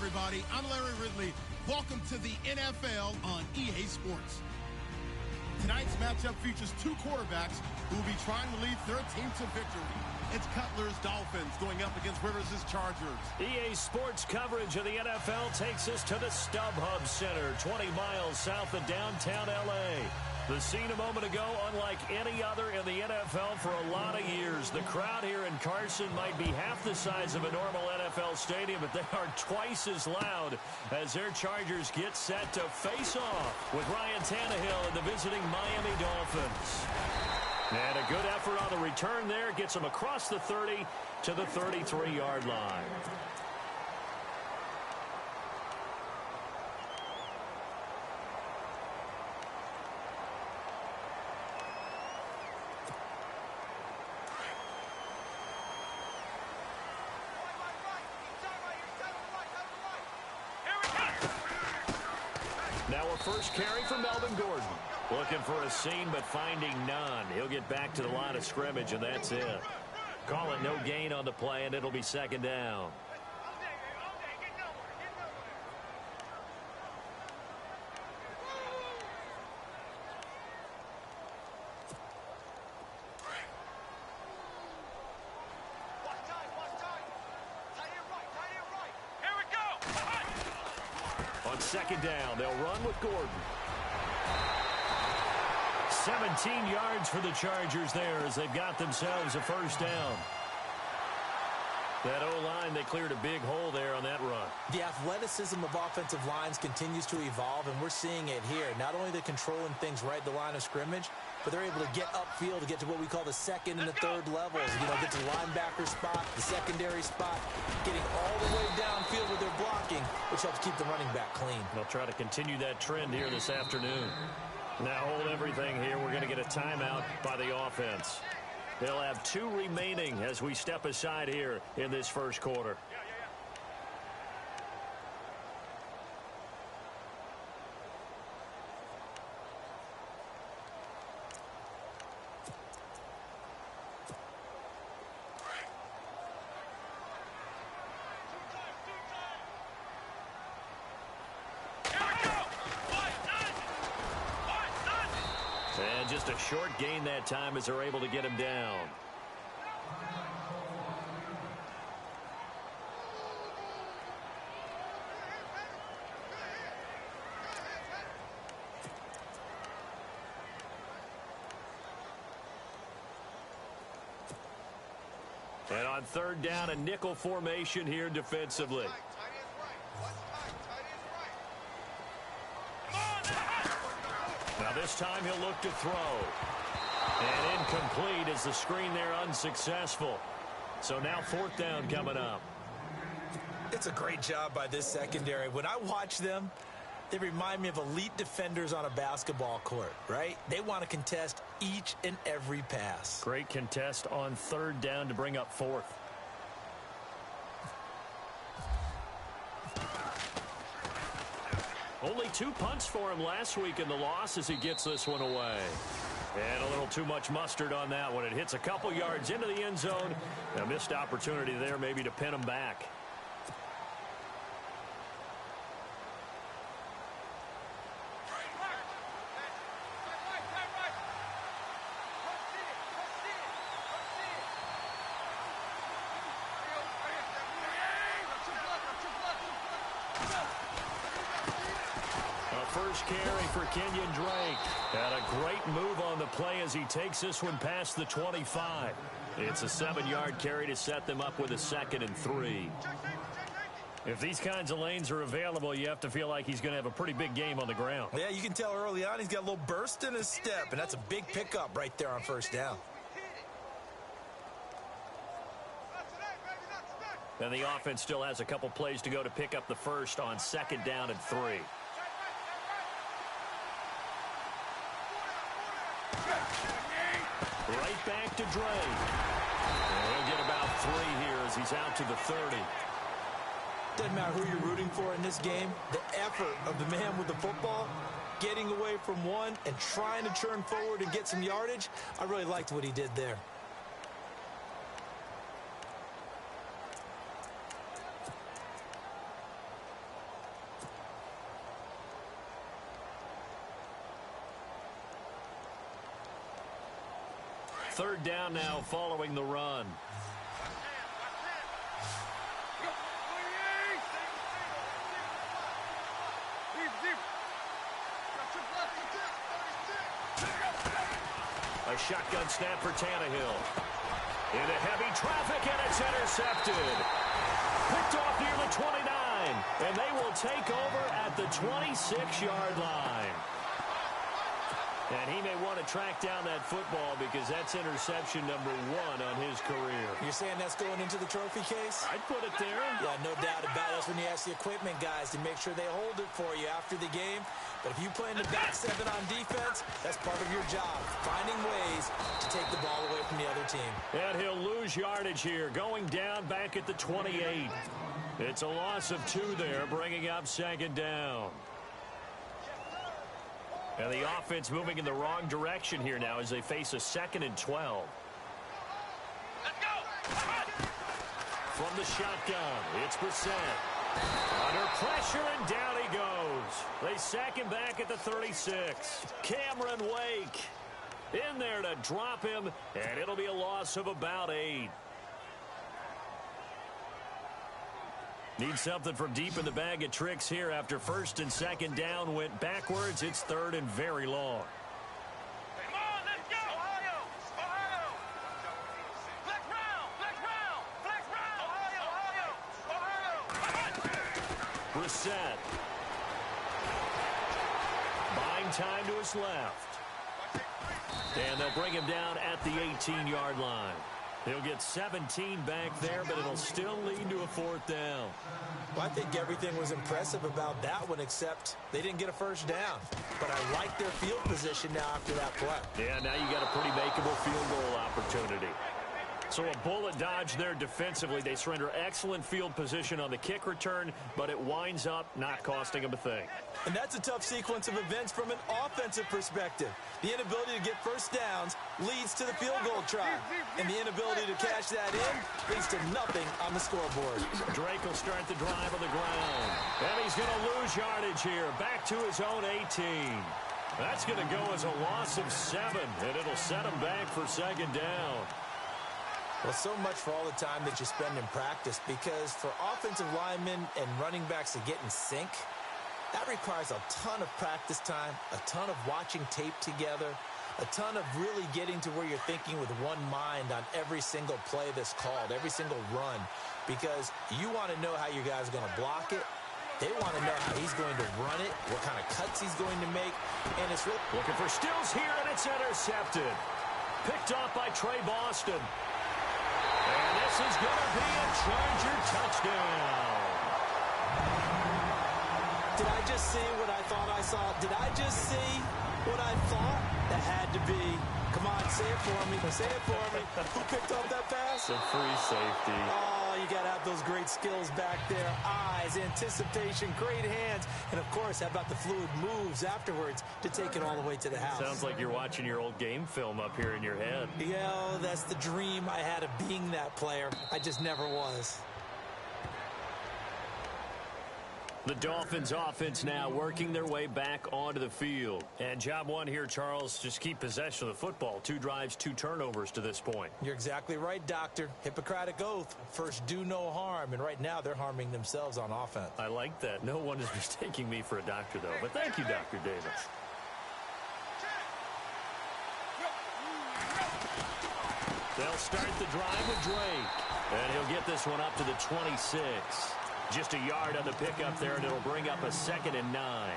everybody. I'm Larry Ridley. Welcome to the NFL on EA Sports. Tonight's matchup features two quarterbacks who will be trying to lead their team to victory. It's Cutler's Dolphins going up against Rivers' Chargers. EA Sports coverage of the NFL takes us to the StubHub Center, 20 miles south of downtown L.A. The scene a moment ago, unlike any other in the NFL for a lot of years. The crowd here in Carson might be half the size of a normal NFL stadium, but they are twice as loud as their Chargers get set to face off with Ryan Tannehill and the visiting Miami Dolphins. And a good effort on the return there gets them across the 30 to the 33-yard line. Now a first carry for Melvin Gordon. Looking for a seam, but finding none. He'll get back to the line of scrimmage, and that's it. Call it no gain on the play, and it'll be second down. On second down, they'll run with Gordon. 17 yards for the Chargers there as they've got themselves a first down. That O-line, they cleared a big hole there on that run. The athleticism of offensive lines continues to evolve, and we're seeing it here. Not only they're controlling things right at the line of scrimmage, but they're able to get upfield to get to what we call the second and the third levels. You know, get to the linebacker spot, the secondary spot, getting all the way downfield with their blocking, which helps keep the running back clean. They'll try to continue that trend here this afternoon. Now hold everything here. We're going to get a timeout by the offense. They'll have 2 remaining as we step aside here in this first quarter. And just a short gain that time as they're able to get him down. And on third down, a nickel formation here defensively. Now this time he'll look to throw. And incomplete as the screen there unsuccessful. So now fourth down coming up. It's a great job by this secondary. When I watch them, they remind me of elite defenders on a basketball court, right? They want to contest each and every pass. Great contest on third down to bring up fourth. Only 2 punts for him last week in the loss as he gets this one away. And a little too much mustard on that one. It hits a couple yards into the end zone. A missed opportunity there maybe to pin him back. First carry for Kenyon Drake. And a great move on the play as he takes this one past the 25. It's a 7-yard carry to set them up with a 2nd and 3. If these kinds of lanes are available, you have to feel like he's going to have a pretty big game on the ground. Yeah, you can tell early on he's got a little burst in his step, and that's a big pickup right there on first down. And the offense still has a couple plays to go to pick up the first on 2nd down and 3. Right back to Drake. And he'll get about 3 here as he's out to the 30. Doesn't matter who you're rooting for in this game. The effort of the man with the football, getting away from one and trying to turn forward and get some yardage, I really liked what he did there. Third down now following the run. A shotgun snap for Tannehill. Into heavy traffic, and it's intercepted. Picked off near the 29, and they will take over at the 26-yard line. And he may want to track down that football because that's interception number 1 on his career. You're saying that's going into the trophy case? I'd put it there. Yeah, no doubt about it. That's when you ask the equipment guys to make sure they hold it for you after the game. But if you play in the back 7 on defense, that's part of your job, finding ways to take the ball away from the other team. And he'll lose yardage here, going down back at the 28. It's a loss of 2 there, bringing up second down. And the offense moving in the wrong direction here now as they face a 2nd and 12. Let's go! From the shotgun, it's Brissett. Under pressure, and down he goes. They sack him back at the 36. Cameron Wake in there to drop him, and it'll be a loss of about 8. Need something from deep in the bag of tricks here after 1st and 2nd down went backwards. It's 3rd and very long. Come on, let's go! Ohio! Ohio! Flex round! Flex round! Flex round! Ohio! Ohio! Ohio! Brissett. Buying time to his left. And they'll bring him down at the 18-yard line. He'll get 17 back there, but it'll still lead to a 4th down. Well, I think everything was impressive about that one, except they didn't get a first down. But I like their field position now after that play. Yeah, now you got a pretty makeable field goal opportunity. So a bullet dodge there defensively. They surrender excellent field position on the kick return, but it winds up not costing them a thing. And that's a tough sequence of events from an offensive perspective. The inability to get first downs leads to the field goal try. And the inability to cash that in leads to nothing on the scoreboard. Drake will start the drive on the ground. And he's going to lose yardage here. Back to his own 18. That's going to go as a loss of 7, and it'll set him back for 2nd down. Well, so much for all the time that you spend in practice, because for offensive linemen and running backs to get in sync, that requires a ton of practice time, a ton of watching tape together, a ton of really getting to where you're thinking with one mind on every single play that's called, every single run, because you want to know how your guy's going to block it. They want to know how he's going to run it, what kind of cuts he's going to make, and it's really... Looking for Stills here, and it's intercepted. Picked off by Trey Boston. And this is going to be a Charger touchdown. Did I just see what I thought I saw? Did I just see what I thought? That had to be. Come on, say it for me. Say it for me. Who picked up that pass? It's a free safety. Oh, you got to have those great skills back there. Eyes, anticipation, great hands. And, of course, how about the fluid moves afterwards to take it all the way to the house? Sounds like you're watching your old game film up here in your head. Yeah, that's the dream I had of being that player. I just never was. The Dolphins offense now working their way back onto the field. And job 1 here, Charles, just keep possession of the football. 2 drives, 2 turnovers to this point. You're exactly right, Doctor. Hippocratic oath. First, do no harm. And right now, they're harming themselves on offense. I like that. No one is mistaking me for a doctor, though. But thank you, Dr. Davis. They'll start the drive with Drake. And he'll get this one up to the 26. Just a yard on the pickup there, and it'll bring up a 2nd and 9.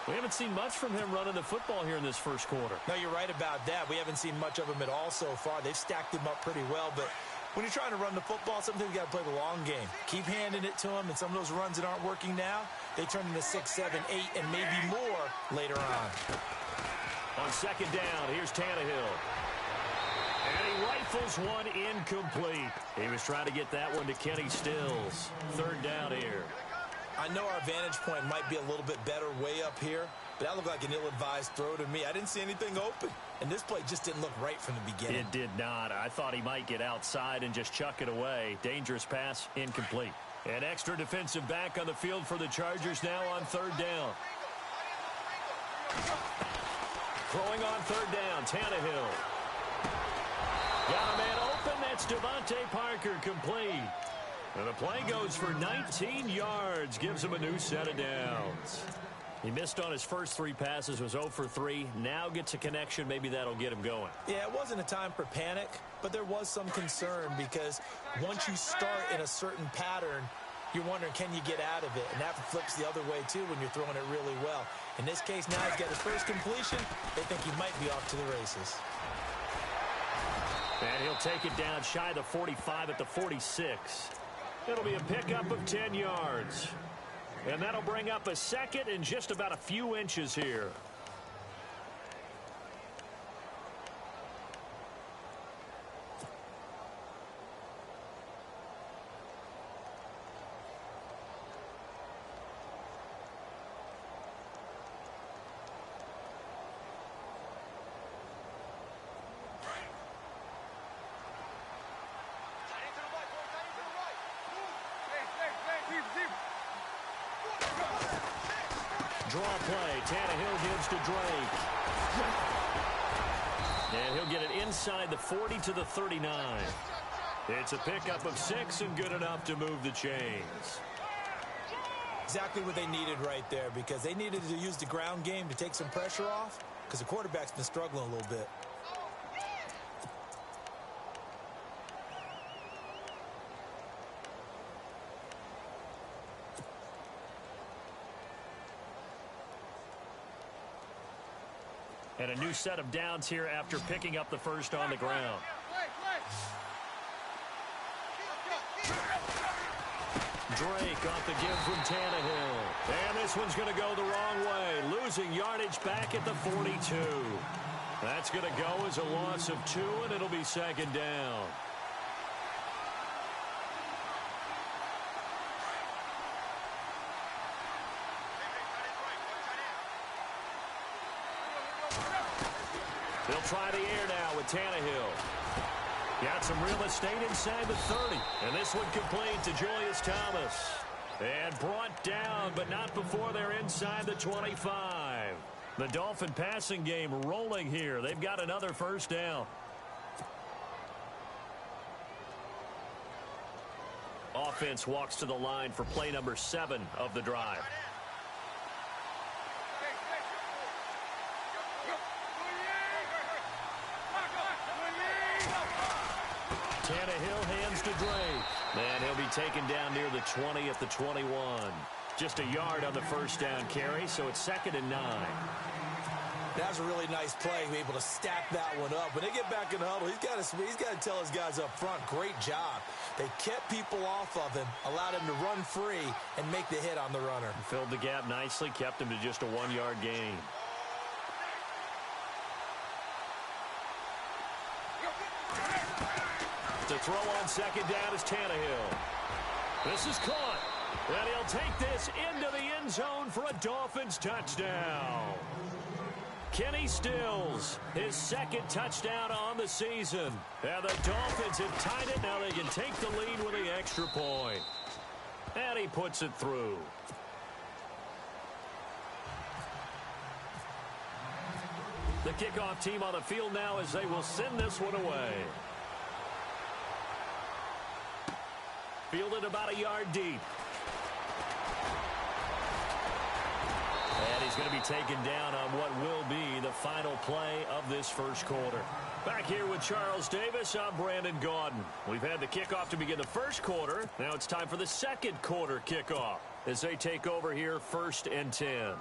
We haven't seen much from him running the football here in this first quarter. No, you're right about that. We haven't seen much of him at all so far. They've stacked him up pretty well, but when you're trying to run the football, sometimes you got to play the long game. Keep handing it to him, and some of those runs that aren't working now, they turn into 6, 7, 8, and maybe more later on. On 2nd down, here's Tannehill. And he rifles one incomplete. He was trying to get that one to Kenny Stills. 3rd down here. I know our vantage point might be a little bit better way up here, but that looked like an ill-advised throw to me. I didn't see anything open, and this play just didn't look right from the beginning. It did not. I thought he might get outside and just chuck it away. Dangerous pass, incomplete. An extra defensive back on the field for the Chargers now on 3rd down. Throwing on 3rd down, Tannehill. Got a man open. That's Devontae Parker complete. And the play goes for 19 yards. Gives him a new set of downs. He missed on his first 3 passes, was 0 for 3. Now gets a connection. Maybe that'll get him going. Yeah, it wasn't a time for panic, but there was some concern because once you start in a certain pattern, you're wondering, can you get out of it? And that flips the other way, too, when you're throwing it really well. In this case, now he's got his first completion. They think he might be off to the races. And he'll take it down shy of the 45 at the 46. It'll be a pickup of 10 yards. And that'll bring up a second and just about a few inches here. Draw play. Tannehill gives to Drake. And he'll get it inside the 40 to the 39. It's a pickup of 6 and good enough to move the chains. Exactly what they needed right there, because they needed to use the ground game to take some pressure off, because the quarterback's been struggling a little bit. And a new set of downs here after picking up the first on the ground. Drake off the give from Tannehill. And this one's going to go the wrong way. Losing yardage back at the 42. That's going to go as a loss of 2, and it'll be second down. They'll try the air now with Tannehill. Got some real estate inside the 30. And this one complete to Julius Thomas. And brought down, but not before they're inside the 25. The Dolphin passing game rolling here. They've got another first down. Offense walks to the line for play number 7 of the drive. Tannehill hands to Drake. And he'll be taken down near the 20 at the 21. Just a yard on the first down carry, so it's 2nd and 9. That was a really nice play, able to stack that one up. When they get back in the huddle, he's got to tell his guys up front, great job. They kept people off of him, allowed him to run free, and make the hit on the runner. Filled the gap nicely, kept him to just a 1-yard gain. To throw on second down is Tannehill. This is caught. And he'll take this into the end zone for a Dolphins touchdown. Kenny Stills, his 2nd touchdown on the season. And the Dolphins have tied it. Now they can take the lead with the extra point. And he puts it through. The kickoff team on the field now as they will send this one away. Fielded about a yard deep. And he's going to be taken down on what will be the final play of this first quarter. Back here with Charles Davis, I'm Brandon Gaudin. We've had the kickoff to begin the first quarter. Now it's time for the second quarter kickoff as they take over here 1st and 10.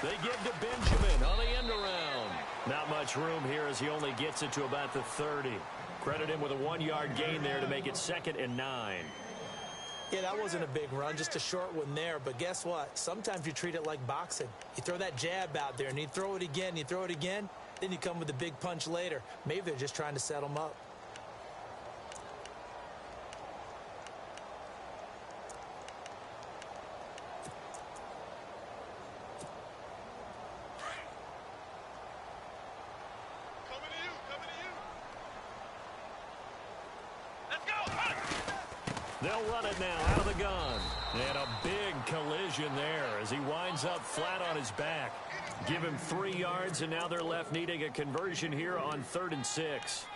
They give to Benjamin on the end around. Not much room here as he only gets it to about the 30. Credit him with a 1-yard gain there to make it 2nd and 9. Yeah, that wasn't a big run, just a short one there. But guess what? Sometimes you treat it like boxing. You throw that jab out there, and you throw it again, then you come with a big punch later. Maybe they're just trying to set them up. They'll run it now out of the gun. And a big collision there as he winds up flat on his back. Give him 3 yards, and now they're left needing a conversion here on 3rd and 6.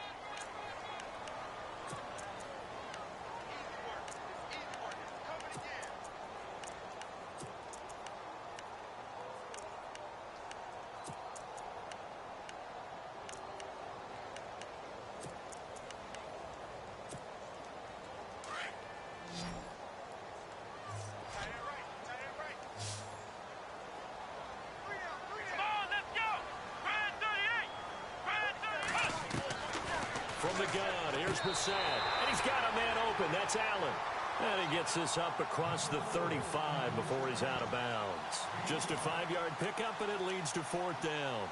From the gun, here's Bissett, and he's got a man open. That's Allen. And he gets this up across the 35 before he's out of bounds. Just a 5-yard pickup, and it leads to 4th down.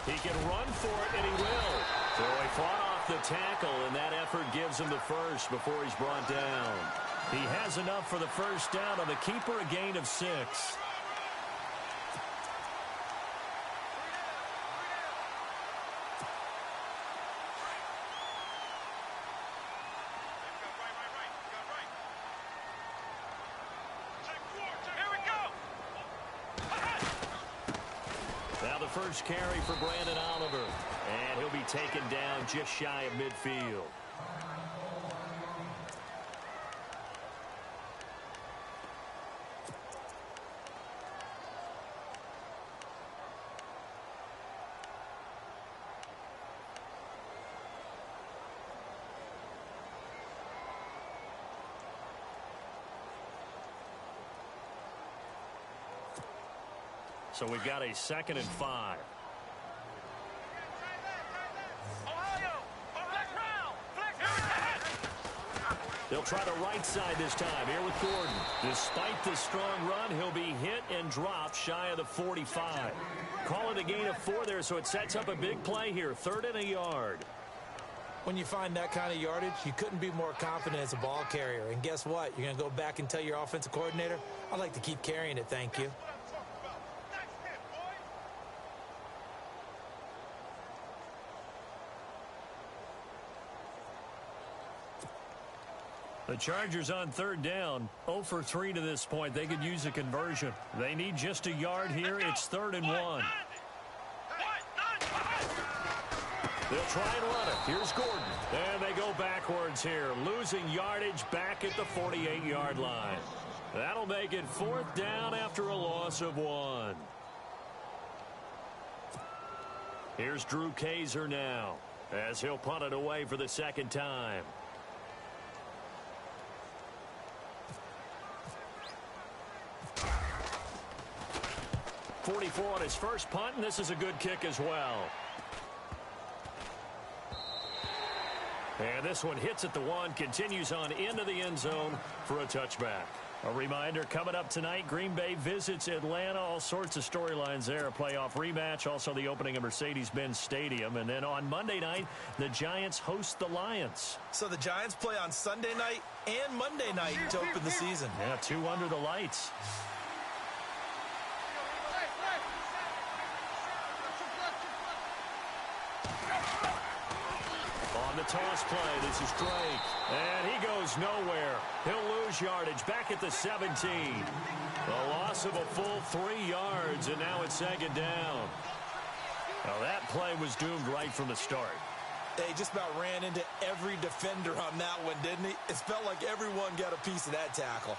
He can run for it, and he will. So he fought off the tackle, and that effort gives him the first before he's brought down. He has enough for the first down on the keeper, a gain of 6. First carry for Brandon Oliver, and he'll be taken down just shy of midfield. So we've got a 2nd and 5. They'll try the right side this time here with Gordon. Despite the strong run, he'll be hit and dropped shy of the 45. Call it a gain of 4 there, so it sets up a big play here. 3rd and a yard. When you find that kind of yardage, you couldn't be more confident as a ball carrier. And guess what? You're going to go back and tell your offensive coordinator, I'd like to keep carrying it, thank you. The Chargers on 3rd down, 0 for 3 to this point. They could use a conversion. They need just a yard here. It's 3rd and 1. They'll try and run it. Here's Gordon. And they go backwards here, losing yardage back at the 48-yard line. That'll make it 4th down after a loss of 1. Here's Drew Kaiser now as he'll punt it away for the 2nd time. 44 on his first punt, and this is a good kick as well. And this one hits at the 1, continues on into the end zone for a touchback. A reminder, coming up tonight, Green Bay visits Atlanta. All sorts of storylines there. A playoff rematch, also the opening of Mercedes-Benz Stadium. And then on Monday night, the Giants host the Lions. So the Giants play on Sunday night and Monday night to open the season. Yeah, 2 under the lights. The toss play. This is Drake. And he goes nowhere. He'll lose yardage back at the 17. A loss of a full 3 yards, and now it's 2nd down. Now that play was doomed right from the start. He just about ran into every defender on that one, didn't he? It felt like everyone got a piece of that tackle.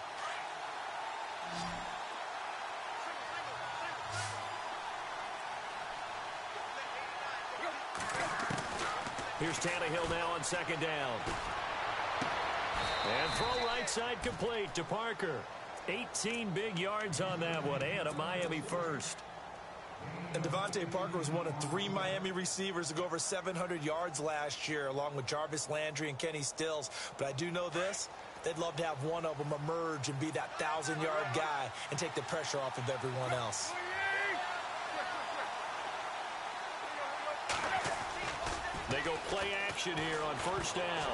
Here's Tannehill now on 2nd down. And throw right side complete to Parker. 18 big yards on that one, and a Miami first. And Devontae Parker was one of 3 Miami receivers to go over 700 yards last year, along with Jarvis Landry and Kenny Stills. But I do know this, They'd love to have one of them emerge and be that 1,000-yard guy and take the pressure off of everyone else. They go play action here on first down.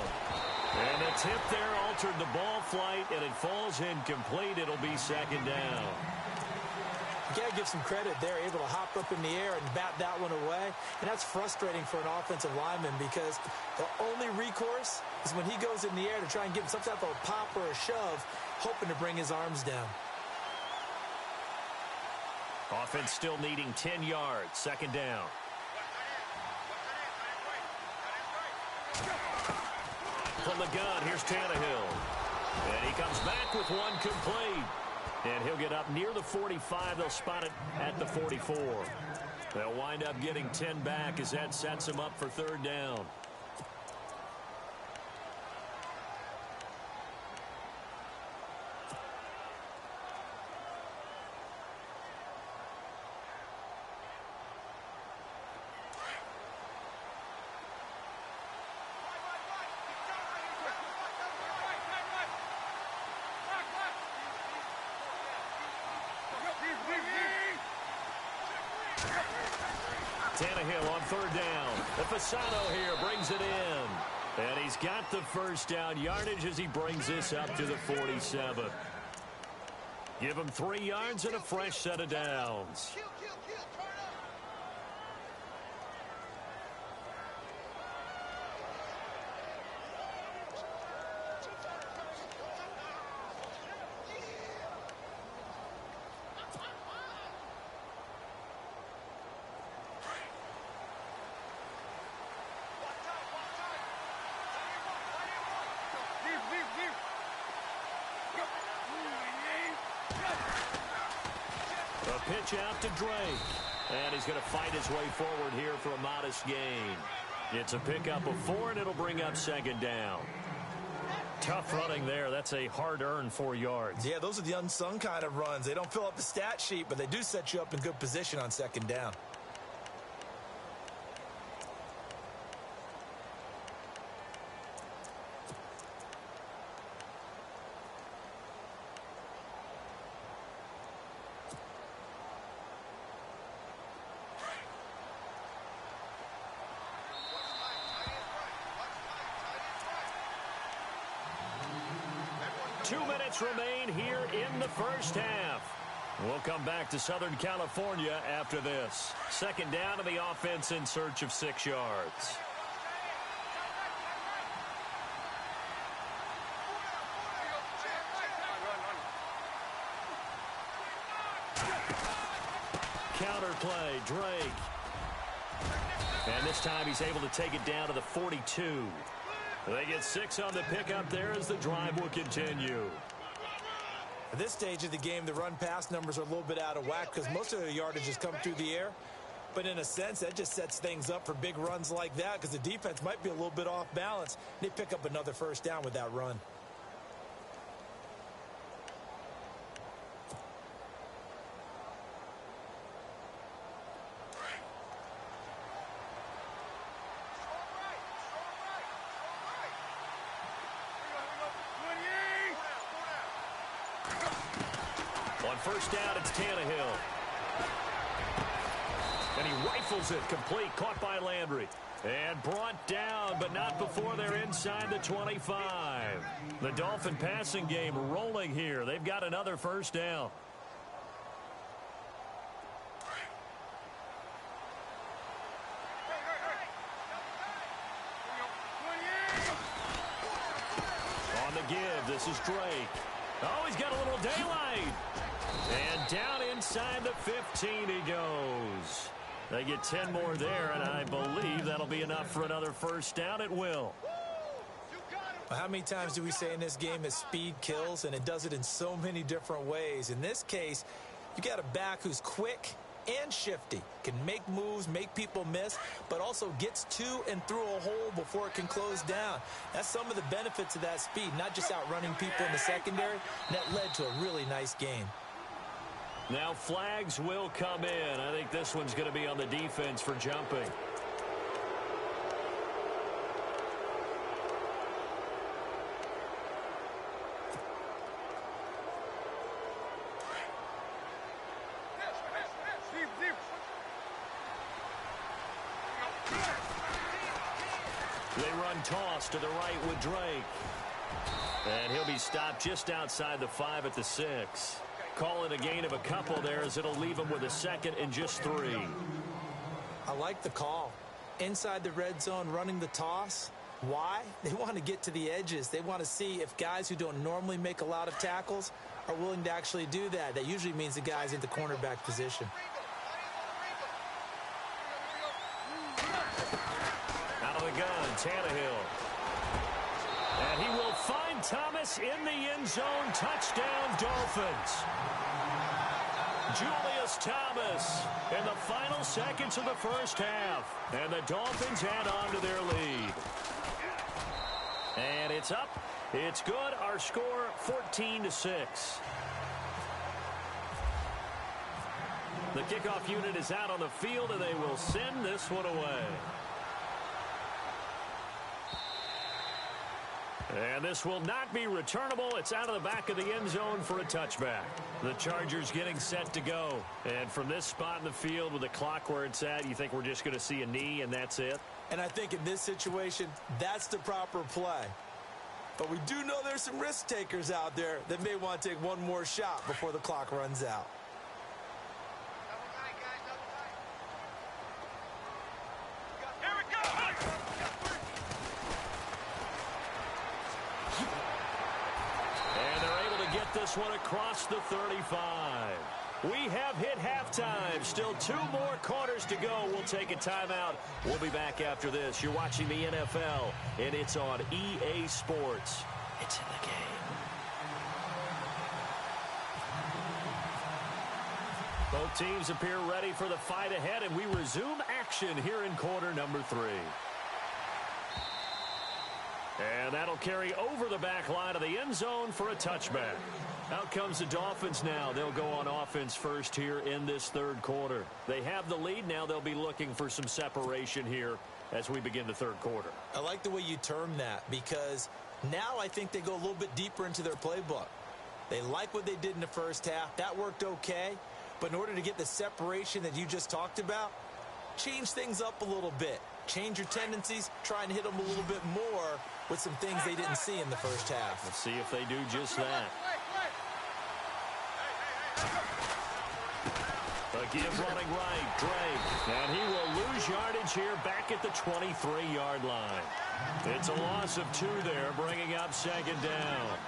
And the tip there altered the ball flight, and it falls incomplete. It'll be second down. You got to give some credit. They're able to hop up in the air and bat that one away. And that's frustrating for an offensive lineman because the only recourse is when he goes in the air to try and give him some type of a pop or a shove, hoping to bring his arms down. Offense still needing 10 yards. Second down. From the gun, here's Tannehill. And he comes back with one complete. And he'll get up near the 45. They'll spot it at the 44. They'll wind up getting 10 back as that sets him up for third down. Tannehill on third down. The Fasano here brings it in. And he's got the first down yardage as he brings this up to the 47. Give him 3 yards and a fresh set of downs. A pitch out to Drake. And he's going to fight his way forward here for a modest gain. It's a pickup of 4, and it'll bring up second down. Tough running there. That's a hard-earned 4 yards. Yeah, those are the unsung kind of runs. They don't fill up the stat sheet, but they do set you up in good position on second down. Remain here in the first half. We'll come back to Southern California after this. Second down, and the offense in search of 6 yards. Counter play, Drake. And this time he's able to take it down to the 42. They get 6 on the pickup there as the drive will continue. At this stage of the game, the run-pass numbers are a little bit out of whack because most of the yardage has come through the air. But in a sense, that just sets things up for big runs like that because the defense might be a little bit off balance. They pick up another first down with that run. First down, it's Tannehill. And he rifles it complete, caught by Landry. And brought down, but not before they're inside the 25. The Dolphin passing game rolling here. They've got another first down. On the give, this is Drake. Oh, he's got a little daylight. And down inside the 15 he goes. They get 10 more there, and I believe that'll be enough for another first down. It will. How many times do we say in this game that speed kills, and it does it in so many different ways? In this case, you got a back who's quick and shifty, can make moves, make people miss, but also gets to and through a hole before it can close down. That's some of the benefits of that speed, not just outrunning people in the secondary, and that led to a really nice game. Now flags will come in. I think this one's going to be on the defense for jumping. They run toss to the right with Drake. And he'll be stopped just outside the 5 at the 6. Call it a gain of a couple there as it'll leave him with a second and just 3. I like the call. Inside the red zone running the toss. Why? They want to get to the edges. They want to see if guys who don't normally make a lot of tackles are willing to actually do that. That usually means the guy's in the cornerback position. Out of the gun, Tannehill. And he will find Thomas in the end zone. Touchdown, Dolphins. Julius Thomas in the final seconds of the first half. And the Dolphins add on to their lead. And it's up. It's good. Our score, 14-6. The kickoff unit is out on the field, and they will send this one away. And this will not be returnable. It's out of the back of the end zone for a touchback. The Chargers getting set to go. And from this spot in the field with the clock where it's at, you think we're just going to see a knee and that's it? And I think in this situation, that's the proper play. But we do know there's some risk takers out there that may want to take one more shot before the clock runs out. Here we go. And they're able to get this one across the 35. We have hit halftime. Still 2 more quarters to go. We'll take a timeout. We'll be back after this. You're watching the NFL, and it's on EA Sports. It's in the game. Both teams appear ready for the fight ahead, and we resume action here in quarter number 3. And that'll carry over the back line of the end zone for a touchback. Out comes the Dolphins now. They'll go on offense first here in this third quarter. They have the lead. Now they'll be looking for some separation here as we begin the third quarter. I like the way you term that because now I think they go a little bit deeper into their playbook. They like what they did in the first half. That worked okay. But in order to get the separation that you just talked about, change things up a little bit. Change your tendencies. Try and hit them a little bit more with some things they didn't see in the first half. Let's see if they do just that. A give running right, Drake. And he will lose yardage here back at the 23-yard line. It's a loss of 2 there, bringing up second down.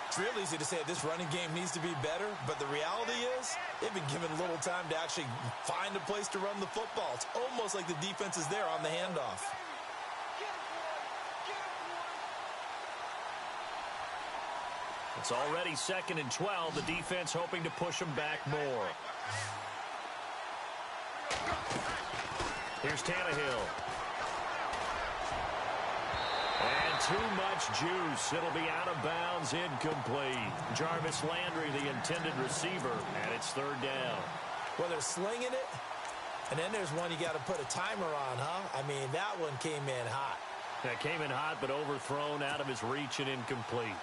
It's real easy to say this running game needs to be better, but the reality is they've been given little time to actually find a place to run the football. It's almost like the defense is there on the handoff. It's already 2nd and 12. The defense hoping to push them back more. Here's Tannehill. And too much juice. It'll be out of bounds, incomplete. Jarvis Landry, the intended receiver, and it's 3rd down. Well, they're slinging it, and then there's one you got to put a timer on, huh? I mean, that one came in hot. That came in hot, but overthrown out of his reach and incomplete.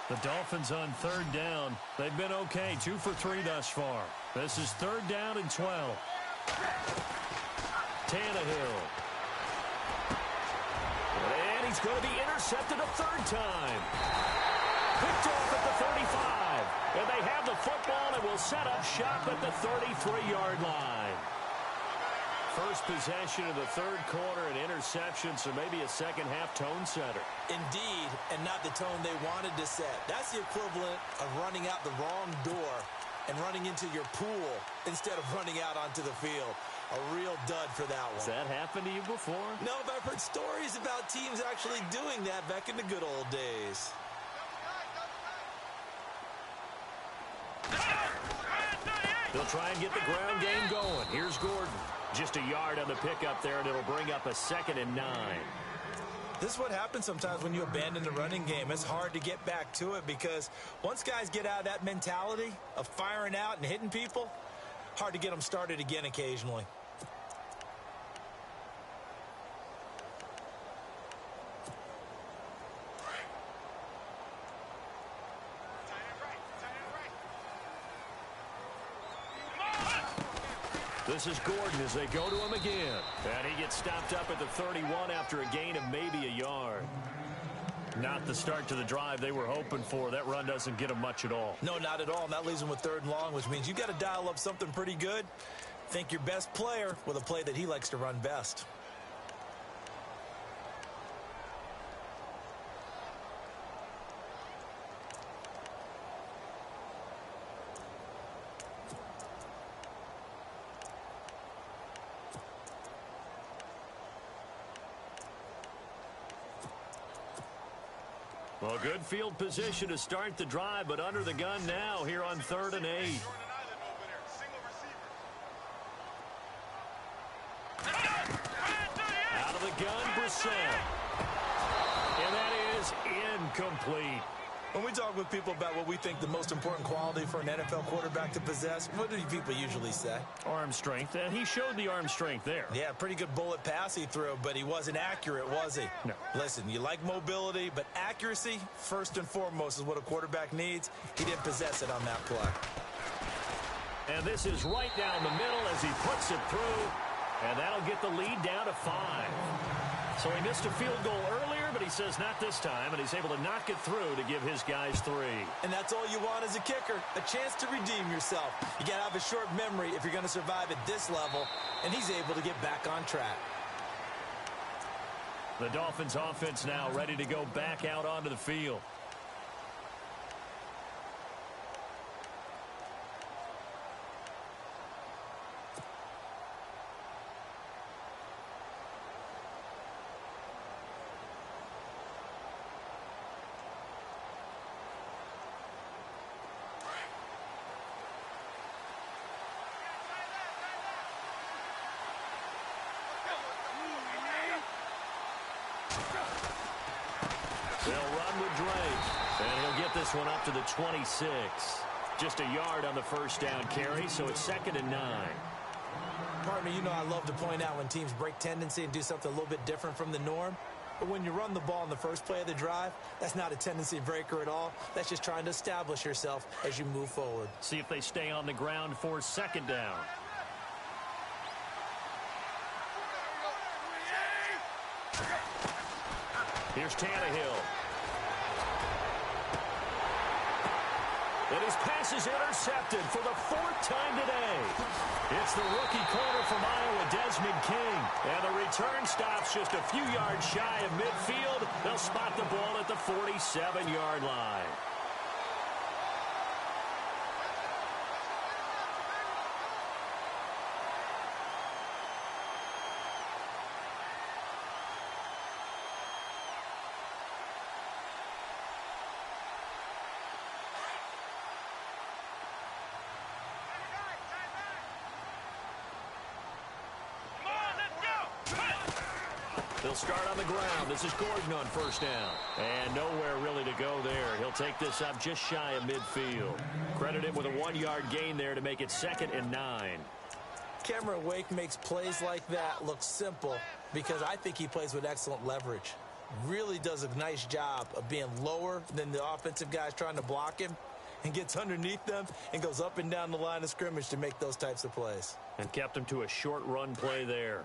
The Dolphins on 3rd down. They've been okay, 2 for 3 thus far. This is 3rd down and 12. Tannehill. And he's going to be intercepted a 3rd time. Picked off at the 35. And they have the football and will set up shop at the 33-yard line. First possession of the 3rd quarter, an interception, so maybe a second-half tone setter. Indeed, and not the tone they wanted to set. That's the equivalent of running out the wrong door and running into your pool instead of running out onto the field. A real dud for that one. Has that happened to you before? No, but I've heard stories about teams actually doing that back in the good old days. They'll try and get the ground game going. Here's Gordon. Just a yard on the pickup there, and it'll bring up a 2nd and 9. This is what happens sometimes when you abandon the running game. It's hard to get back to it because once guys get out of that mentality of firing out and hitting people, hard to get them started again occasionally. This is Gordon as they go to him again. And he gets stopped up at the 31 after a gain of maybe a yard. Not the start to the drive they were hoping for. That run doesn't get them much at all. No, not at all. And that leaves them with 3rd and long, which means you got to dial up something pretty good. Think your best player with a play that he likes to run best. Well, good field position to start the drive, but under the gun now here on 3rd and 8. Out of the gun, Brissett. And that is incomplete. When we talk with people about what we think the most important quality for an NFL quarterback to possess, what do people usually say? Arm strength, and he showed the arm strength there. Yeah, pretty good bullet pass he threw, but he wasn't accurate, was he? No. Listen, you like mobility, but accuracy, first and foremost, is what a quarterback needs. He didn't possess it on that play. And this is right down the middle as he puts it through, and that'll get the lead down to 5. So he missed a field goal earlier, but he says not this time, and he's able to knock it through to give his guys 3. And that's all you want as a kicker, a chance to redeem yourself. You got to have a short memory if you're going to survive at this level, and he's able to get back on track. The Dolphins offense now ready to go back out onto the field. They'll run with Drake, and he'll get this one up to the 26. Just a yard on the first down carry, so it's 2nd and 9. Partner, you know I love to point out when teams break tendency and do something a little bit different from the norm. But when you run the ball in the first play of the drive, that's not a tendency breaker at all. That's just trying to establish yourself as you move forward. See if they stay on the ground for 2nd down. Here's Tannehill. And his pass is intercepted for the 4th time today. It's the rookie corner from Iowa, Desmond King. And the return stops just a few yards shy of midfield. They'll spot the ball at the 47-yard line. They'll start on the ground. This is Gordon on 1st down. And nowhere really to go there. He'll take this up just shy of midfield. Credit him with a 1-yard gain there to make it 2nd and 9. Cameron Wake makes plays like that look simple because I think he plays with excellent leverage. Really does a nice job of being lower than the offensive guys trying to block him and gets underneath them and goes up and down the line of scrimmage to make those types of plays. And kept him to a short run play there.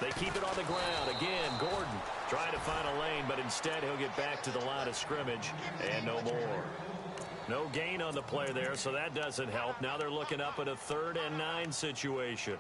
They keep it on the ground. Again, Gordon trying to find a lane, but instead he'll get back to the line of scrimmage and no more. No gain on the play there, so that doesn't help. Now they're looking up at a 3rd and 9 situation.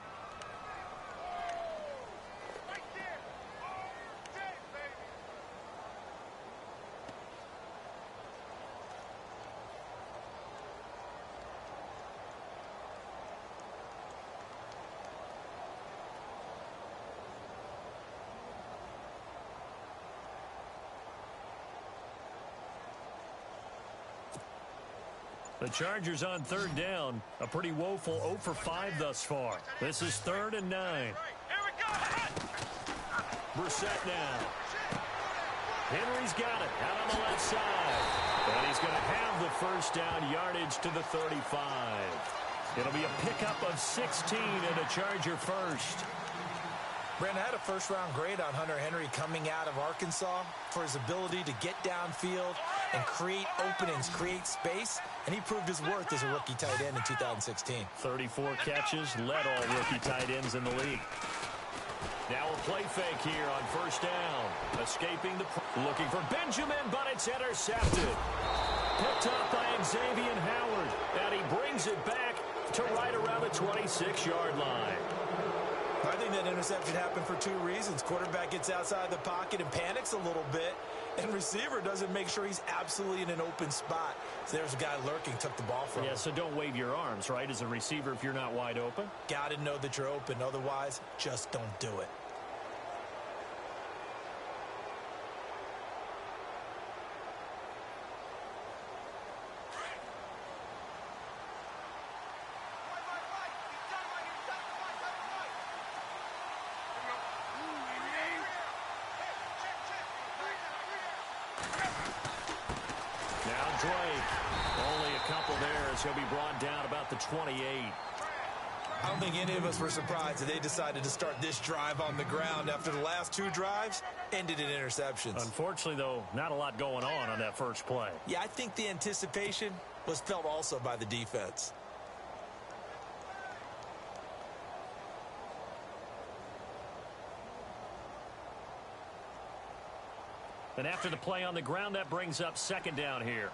The Chargers on 3rd down. A pretty woeful 0 for 5 thus far. This is 3rd and 9. Here we go. Brissett now. Henry's got it out on the left side. And he's going to have the 1st down yardage to the 35. It'll be a pickup of 16 and a Charger first. Brandon, I had a first-round grade on Hunter Henry coming out of Arkansas for his ability to get downfield and create openings, create space, and he proved his worth as a rookie tight end in 2016. 34 catches, led all rookie tight ends in the league. Now a play fake here on first down. Escaping looking for Benjamin, but it's intercepted. Picked up by Xavier Howard, and he brings it back to right around the 26-yard line. I think that interception happened for two reasons. Quarterback gets outside the pocket and panics a little bit, and receiver doesn't make sure he's absolutely in an open spot. So there's a guy lurking, took the ball from him. Yeah, so don't wave your arms, right, as a receiver if you're not wide open. Got to know that you're open. Otherwise, just don't do it. He'll be brought down about the 28. I don't think any of us were surprised that they decided to start this drive on the ground after the last two drives ended in interceptions. Unfortunately, though, not a lot going on that first play. Yeah, I think the anticipation was felt also by the defense. And after the play on the ground, that brings up second down here.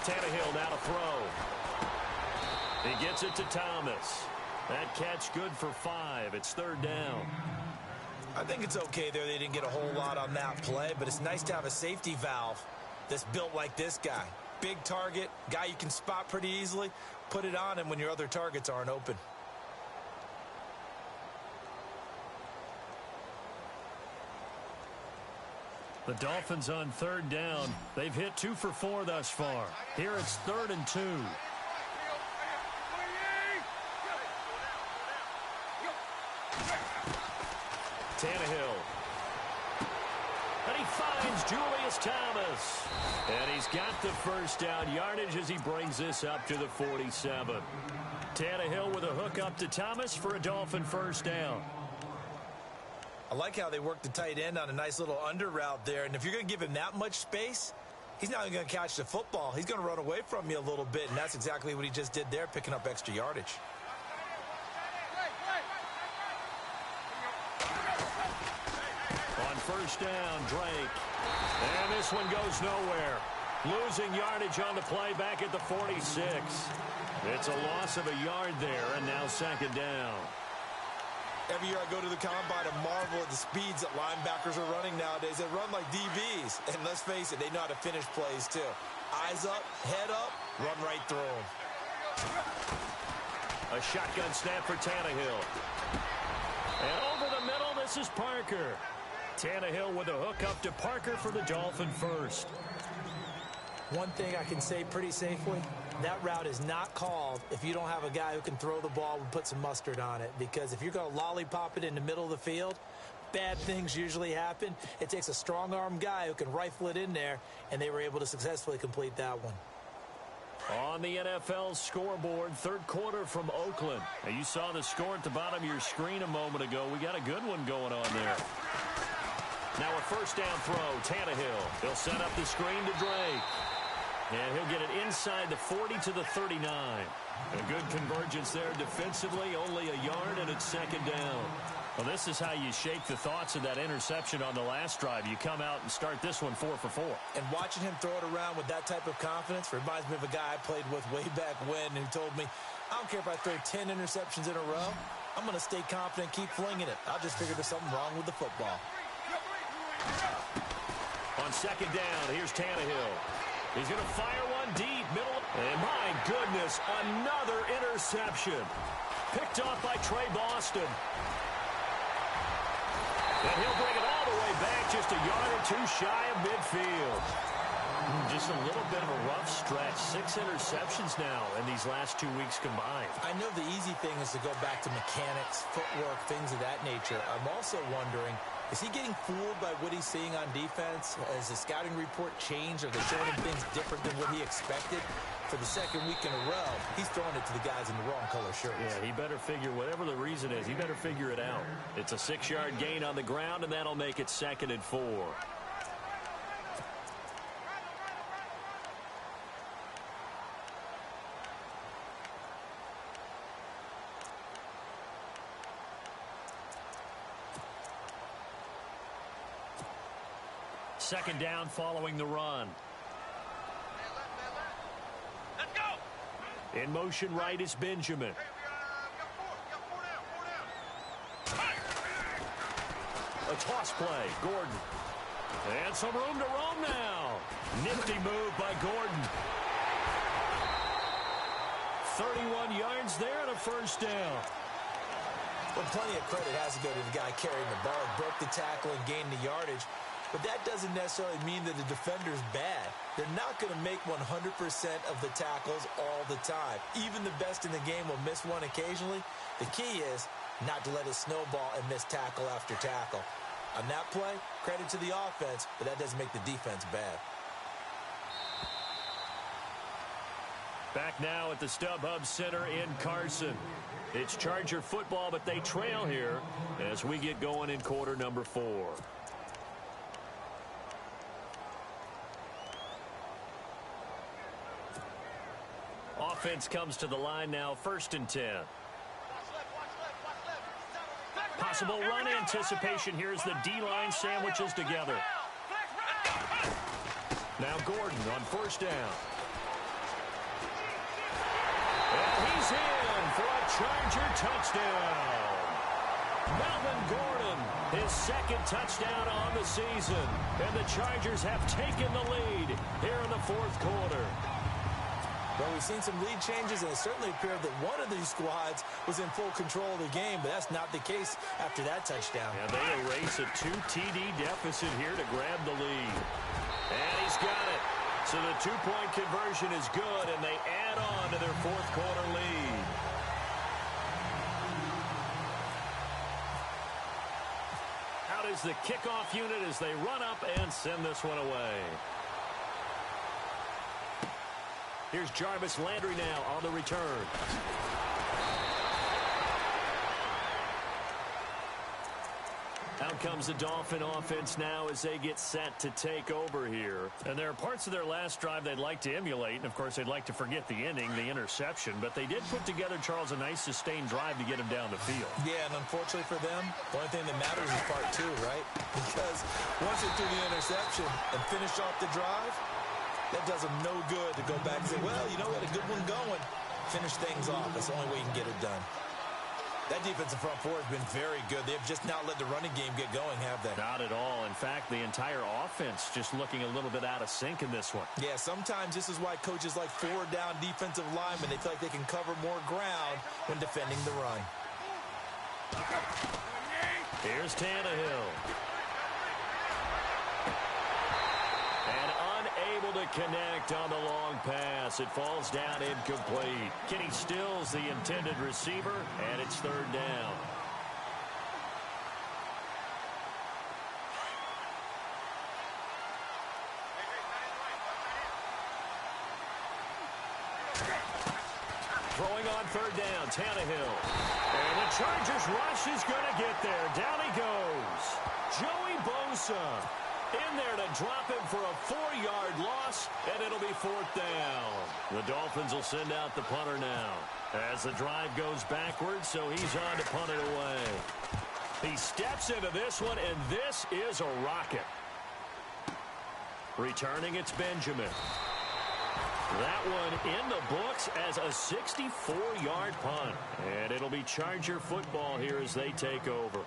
Tannehill now to throw. He gets it to Thomas. That catch good for 5. It's third down. I think it's okay there. They didn't get a whole lot on that play, but it's nice to have a safety valve that's built like this guy. Big target, guy you can spot pretty easily. Put it on him when your other targets aren't open. The Dolphins on third down. They've hit 2 for 4 thus far. Here it's 3rd and 2. Tannehill. And he finds Julius Thomas. And he's got the first down yardage as he brings this up to the 47. Tannehill with a hook up to Thomas for a Dolphin first down. I like how they work the tight end on a nice little under route there. And if you're going to give him that much space, he's not going to catch the football. He's going to run away from you a little bit, and that's exactly what he just did there, picking up extra yardage. On first down, Drake. And this one goes nowhere. Losing yardage on the play back at the 46. It's a loss of a yard there, and now second down. Every year I go to the combine and marvel at the speeds that linebackers are running nowadays. They run like DBs. And let's face it, they know how to finish plays too. Eyes up, head up, run right through them. A shotgun snap for Tannehill. And over the middle, this is Parker. Tannehill with a hook up to Parker for the Dolphin first. One thing I can say pretty safely, that route is not called if you don't have a guy who can throw the ball and put some mustard on it. Because if you're going to lollipop it in the middle of the field, bad things usually happen. It takes a strong-arm guy who can rifle it in there, and they were able to successfully complete that one. On the NFL scoreboard, third quarter from Oakland. Now, you saw the score at the bottom of your screen a moment ago. We got a good one going on there. Now a first down throw, Tannehill. He'll set up the screen to Drake. And he'll get it inside the 40 to the 39. A good convergence there defensively, only a yard, and it's second down. Well, this is how you shake the thoughts of that interception on the last drive. You come out and start this one 4 for 4. And watching him throw it around with that type of confidence reminds me of a guy I played with way back when who told me, I don't care if I throw 10 interceptions in a row. I'm going to stay confident and keep flinging it. I'll just figure there's something wrong with the football. On second down, here's Tannehill. He's going to fire one deep, middle. And my goodness, another interception. Picked off by Trey Boston. And he'll bring it all the way back, just a yard or two shy of midfield. Just a little bit of a rough stretch. 6 interceptions now in these last 2 weeks combined. I know the easy thing is to go back to mechanics, footwork, things of that nature. I'm also wondering, Is he getting fooled by what he's seeing on defense? Has the scouting report changed? Are they showing him things different than what he expected? For the second week in a row, he's throwing it to the guys in the wrong color shirts. Yeah, he better figure, whatever the reason is, he better figure it out. It's a 6-yard gain on the ground, and that'll make it 2nd and 4. Second down following the run. Let's go. In motion right is Benjamin. Hey, we got four down. A toss play. Gordon. And some room to roam now. Nifty move by Gordon. 31 yards there and a first down. Well, plenty of credit has to go to the guy carrying the ball. He broke the tackle and gained the yardage. But that doesn't necessarily mean that the defender's bad. They're not going to make 100% of the tackles all the time. Even the best in the game will miss one occasionally. The key is not to let it snowball and miss tackle after tackle. On that play, credit to the offense, but that doesn't make the defense bad. Back now at the StubHub Center in Carson. It's Charger football, but they trail here as we get going in quarter number 4. Offense comes to the line now, 1st and 10. Possible run anticipation here as the D-line sandwiches together. Now Gordon on 1st down. And he's in for a Charger touchdown. Melvin Gordon, his 2nd touchdown on the season. And the Chargers have taken the lead here in the 4th quarter. Well, we've seen some lead changes, and it certainly appeared that one of these squads was in full control of the game, but that's not the case after that touchdown. Yeah, they erase a 2 TD deficit here to grab the lead. And he's got it. So the 2-point conversion is good, and they add on to their 4th quarter lead. Out is the kickoff unit as they run up and send this one away. Here's Jarvis Landry now on the return. Out comes the Dolphin offense now as they get set to take over here. And there are parts of their last drive they'd like to emulate. And, of course, they'd like to forget the ending, the interception. But they did put together, Charles, a nice sustained drive to get him down the field. Yeah, and unfortunately for them, the only thing that matters is part 2, right? Because once they threw the interception and finished off the drive, that does them no good to go back and say, well, you know, we had a good one going. Finish things off. That's the only way you can get it done. That defensive front 4 has been very good. They've just not let the running game get going, have they? Not at all. In fact, the entire offense just looking a little bit out of sync in this one. Yeah, sometimes this is why coaches like 4-down defensive linemen, they feel like they can cover more ground when defending the run. Here's Tannehill. Able to connect on the long pass. It falls down incomplete. Kenny Stills the intended receiver, and it's 3rd down. Throwing on 3rd down, Tannehill. And the Chargers rush is going to get there. Down he goes. Joey Bosa in there to drop him for a 4-yard loss, and it'll be 4th down. The Dolphins will send out the punter now as the drive goes backwards, so he's on to punt it away. He steps into this one, and this is a rocket. Returning, it's Benjamin. That one in the books as a 64-yard punt, and it'll be Charger football here as they take over.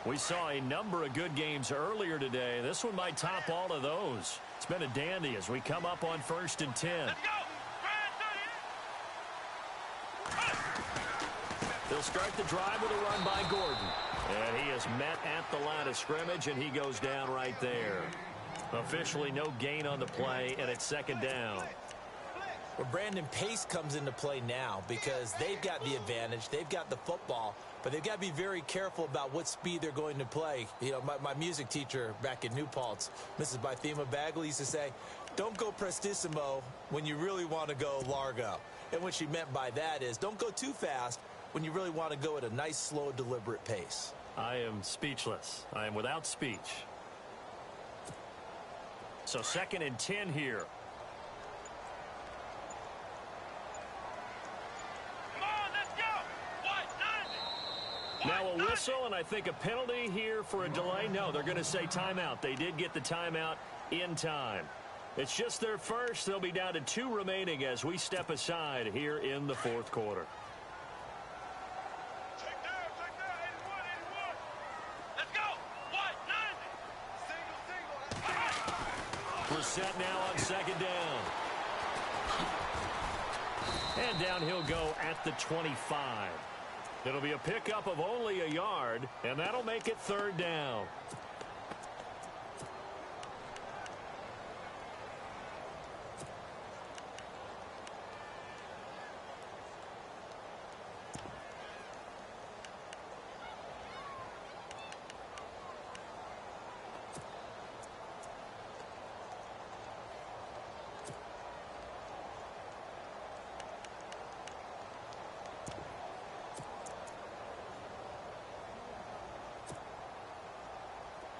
We saw a number of good games earlier today. This one might top all of those. It's been a dandy as we come up on 1st and 10. Let's go. They'll start the drive with a run by Gordon. And he is met at the line of scrimmage, and he goes down right there. Officially no gain on the play, and it's 2nd down. Well, Brandon, pace comes into play now because they've got the advantage. They've got the football, but they've got to be very careful about what speed they're going to play. You know, my music teacher back in New Paltz, Mrs. Bythema Bagley, used to say, don't go prestissimo when you really want to go largo. And what she meant by that is don't go too fast when you really want to go at a nice, slow, deliberate pace. I am speechless. I am without speech. So 2nd and 10 here. Now a whistle, and I think a penalty here for a delay. No, they're going to say timeout. They did get the timeout in time. It's just their first. They'll be down to 2 remaining as we step aside here in the 4th quarter. Check down, 81. Let's go. What? 90. Single. We're set now on 2nd down. And down he'll go at the 25. It'll be a pickup of only a yard, and that'll make it 3rd down.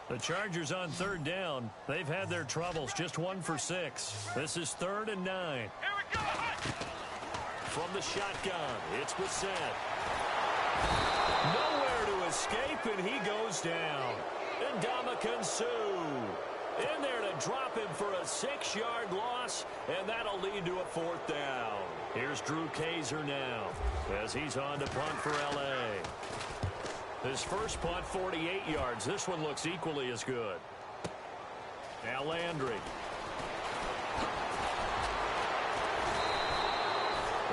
The Chargers on 3rd down. They've had their troubles, just 1 for 6. This is 3rd and 9. Here we go. From the shotgun, it's Brissett. Nowhere to escape, and he goes down. And Ndamukong Suh in there to drop him for a 6-yard loss, and that'll lead to a 4th down. Here's Drew Kaiser now as he's on to punt for L.A. His first punt, 48 yards. This one looks equally as good. Now Landry.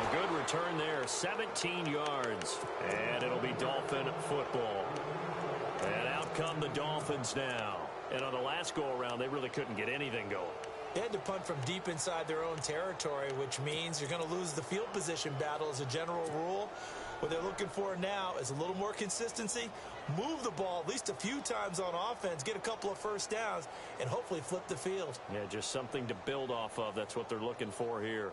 A good return there, 17 yards. And it'll be Dolphin football. And out come the Dolphins now. And on the last go-around, they really couldn't get anything going. They had to punt from deep inside their own territory, which means you're going to lose the field position battle as a general rule. What they're looking for now is a little more consistency, move the ball at least a few times on offense, get a couple of first downs, and hopefully flip the field. Yeah, just something to build off of. That's what they're looking for here.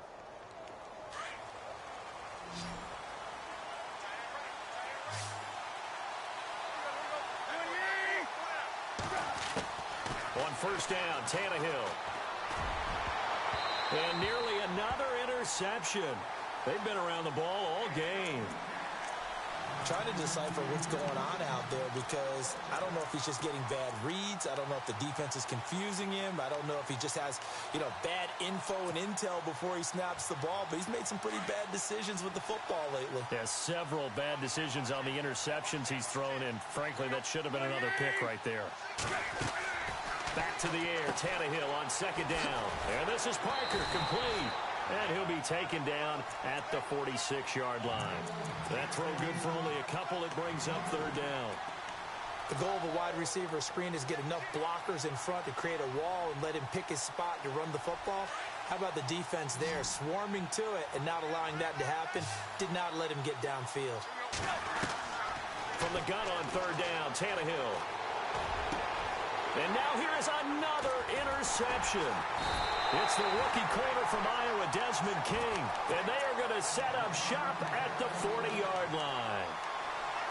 On 1st down, Tannehill. And nearly another interception. They've been around the ball all game. Trying to decipher what's going on out there because I don't know if he's just getting bad reads. I don't know if the defense is confusing him. I don't know if he just has, bad info and intel before he snaps the ball. But he's made some pretty bad decisions with the football lately. Yeah, several bad decisions on the interceptions he's thrown in. Frankly, that should have been another pick right there. Back to the air, Tannehill on 2nd down. And this is Parker, complete. And he'll be taken down at the 46-yard line. That throw good for only a couple. It brings up 3rd down. The goal of a wide receiver screen is get enough blockers in front to create a wall and let him pick his spot to run the football. How about the defense there, swarming to it and not allowing that to happen? Did not let him get downfield. From the gun on 3rd down, Tannehill. And now here is another interception. It's the rookie corner from Iowa, Desmond King. And they are going to set up shop at the 40-yard line.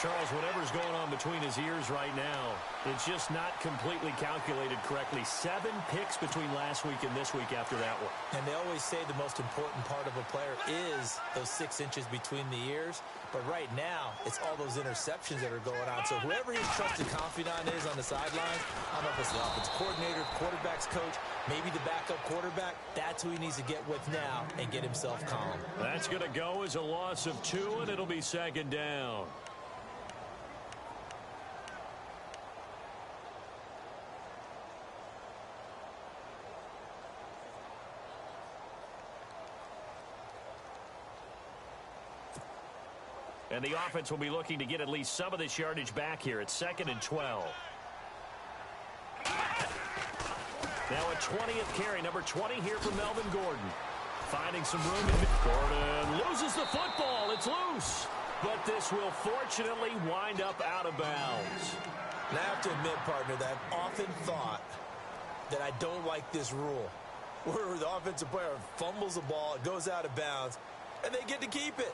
Charles, whatever's going on between his ears right now, it's just not completely calculated correctly. 7 picks between last week and this week after that one. And they always say the most important part of a player is those 6 inches between the ears. But right now, it's all those interceptions that are going on. So whoever his trusted confidant is on the sidelines, I don't know if it's the offensive coordinator, quarterback's coach, maybe the backup quarterback, that's who he needs to get with now and get himself calm. That's going to go as a loss of 2, and it'll be 2nd down. And the offense will be looking to get at least some of this yardage back here. It's 2nd and 12. Now a 20th carry, number 20 here for Melvin Gordon. finding some room. Gordon loses the football. It's loose. But this will fortunately wind up out of bounds. And I have to admit, partner, that I've often thought that I don't like this rule, where the offensive player fumbles the ball, it goes out of bounds, and they get to keep it.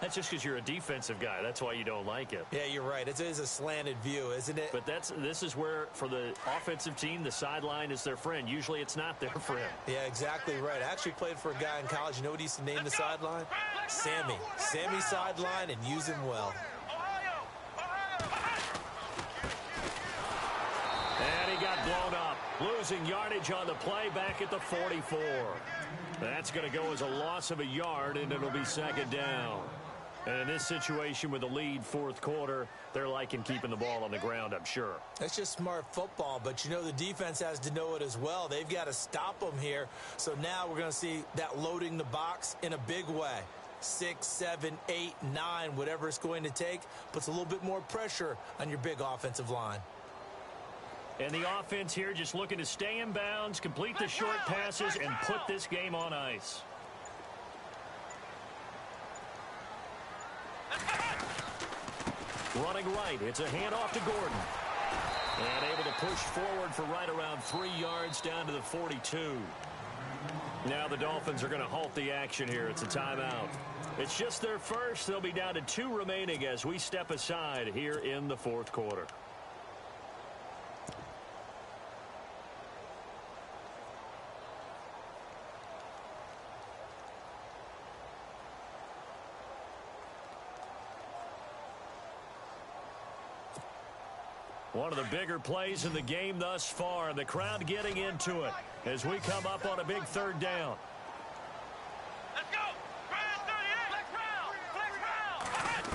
That's just because you're a defensive guy. That's why you don't like it. Yeah, you're right. It is a slanted view, isn't it? But this is where, for the offensive team, the sideline is their friend. Usually it's not their friend. Yeah, exactly right. I actually played for a guy in college. You know what he used to name the sideline? Sammy. Sammy sideline, and use him well. And he got blown up. Losing yardage on the play back at the 44. That's going to go as a loss of a yard, and it'll be second down. And in this situation with the lead fourth quarter, they're liking keeping the ball on the ground, I'm sure. That's just smart football, but you know the defense has to know it as well. They've got to stop them here. So now we're going to see that loading the box in a big way. 6, 7, 8, 9, whatever it's going to take, puts a little bit more pressure on your big offensive line. And the offense here just looking to stay in bounds, complete the short passes, and put this game on ice. Running right, it's a handoff to Gordon. And able to push forward for right around 3 yards down to the 42. Now the Dolphins are going to halt the action here. It's a timeout. It's just their first. They'll be down to 2 remaining as we step aside here in the fourth quarter. One of the bigger plays in the game thus far, and the crowd getting into it as we come up on a big third down. Let's go! Flex round! Flex round!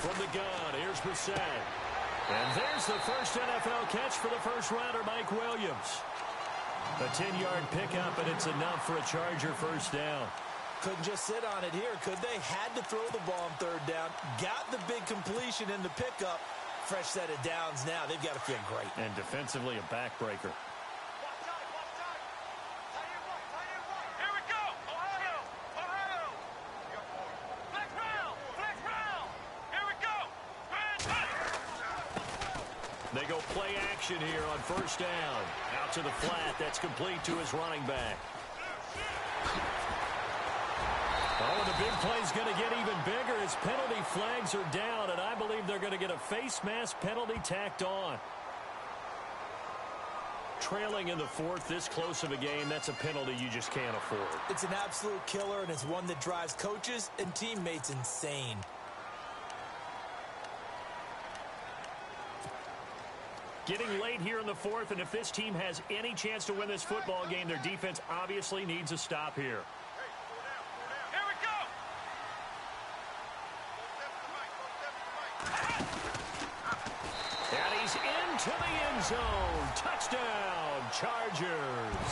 From the gun, here's Brissett. And there's the first NFL catch for the first rounder, Mike Williams. A 10-yard pickup, and it's enough for a Charger first down. Couldn't just sit on it here, could they? Had to throw the ball on third down. Got the big completion in the pickup. Fresh set of downs now. They've got to feel great. And defensively, a backbreaker. Here we go! Ohio! Ohio! Flex round! Flex round! Here we go! They go play action here on first down. Out to the flat. That's complete to his running back. Oh, the big play's going to get even bigger as penalty flags are down, and I believe they're going to get a face mask penalty tacked on. Trailing in the fourth, this close of a game, that's a penalty you just can't afford. It's an absolute killer, and it's one that drives coaches and teammates insane. Getting late here in the fourth, and if this team has any chance to win this football game, their defense obviously needs a stop here. And he's into the end zone. Touchdown, Chargers.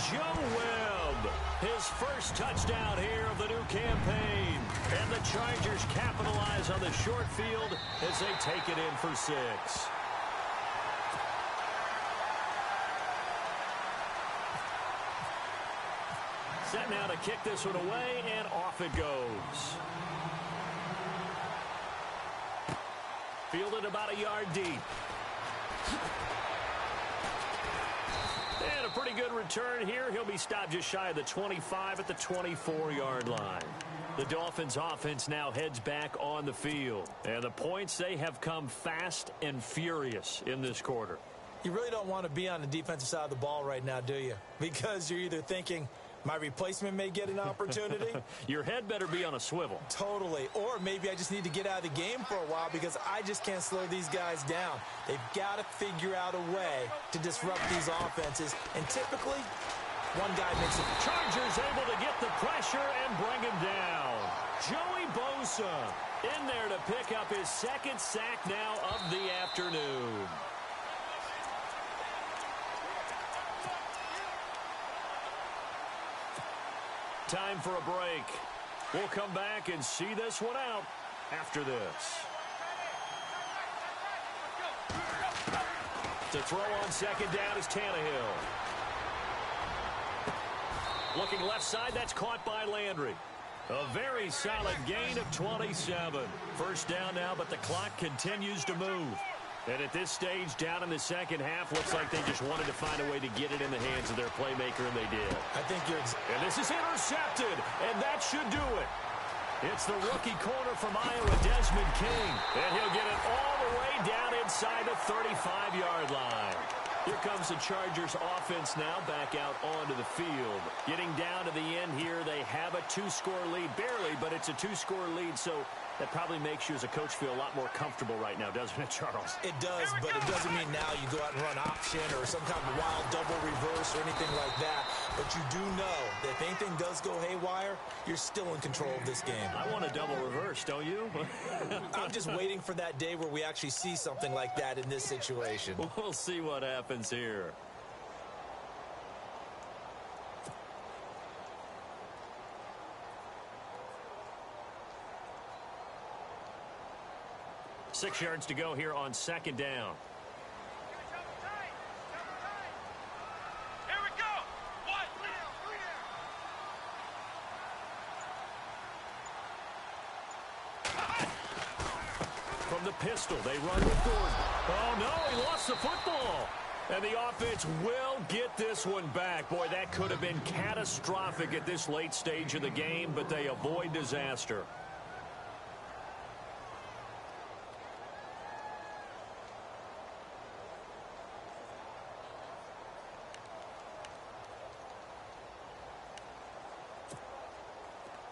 Joe Webb, his first touchdown here of the new campaign. And the Chargers capitalize on the short field as they take it in for 6. Set now to kick this one away, and off it goes. Fielded about a yard deep. And a pretty good return here. He'll be stopped just shy of the 25 at the 24-yard line. The Dolphins offense now heads back on the field. And the points, they have come fast and furious in this quarter. You really don't want to be on the defensive side of the ball right now, do you? Because you're either thinking, my replacement may get an opportunity. Your head better be on a swivel. Totally. Or maybe I just need to get out of the game for a while because I just can't slow these guys down. They've got to figure out a way to disrupt these offenses. And typically, one guy makes it. Chargers able to get the pressure and bring him down. Joey Bosa in there to pick up his second sack now of the afternoon. Time for a break. We'll come back and see this one out after this. To throw on second down is Tannehill. Looking left side, that's caught by Landry. A very solid gain of 27. First down now, but the clock continues to move. And at this stage, down in the second half, looks like they just wanted to find a way to get it in the hands of their playmaker, and they did. I think you're... And this is intercepted, and that should do it. It's the rookie corner from Iowa, Desmond King. And he'll get it all the way down inside the 35-yard line. Here comes the Chargers offense now back out onto the field. Getting down to the end here, they have a 2-score lead. Barely, but it's a 2-score lead, so that probably makes you as a coach feel a lot more comfortable right now, doesn't it, Charles? It does, but it doesn't mean now you go out and run option or some kind of wild double reverse or anything like that. But you do know that if anything does go haywire, you're still in control of this game. I want a double reverse, don't you? I'm just waiting for that day where we actually see something like that in this situation. We'll see what happens here. Six yards to go here on second down. Here we go. One. From the pistol, they run with Gordon. Oh, no, he lost the football. And the offense will get this one back. Boy, that could have been catastrophic at this late stage of the game, but they avoid disaster.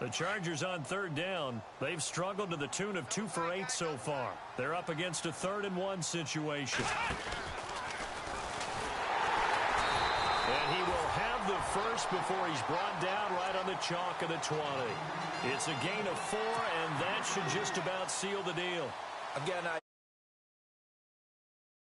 The Chargers on third down. They've struggled to the tune of 2 for 8 so far. They're up against a 3rd-and-1 situation. And he will have the first before he's brought down right on the chalk of the 20. It's a gain of 4, and that should just about seal the deal. Again,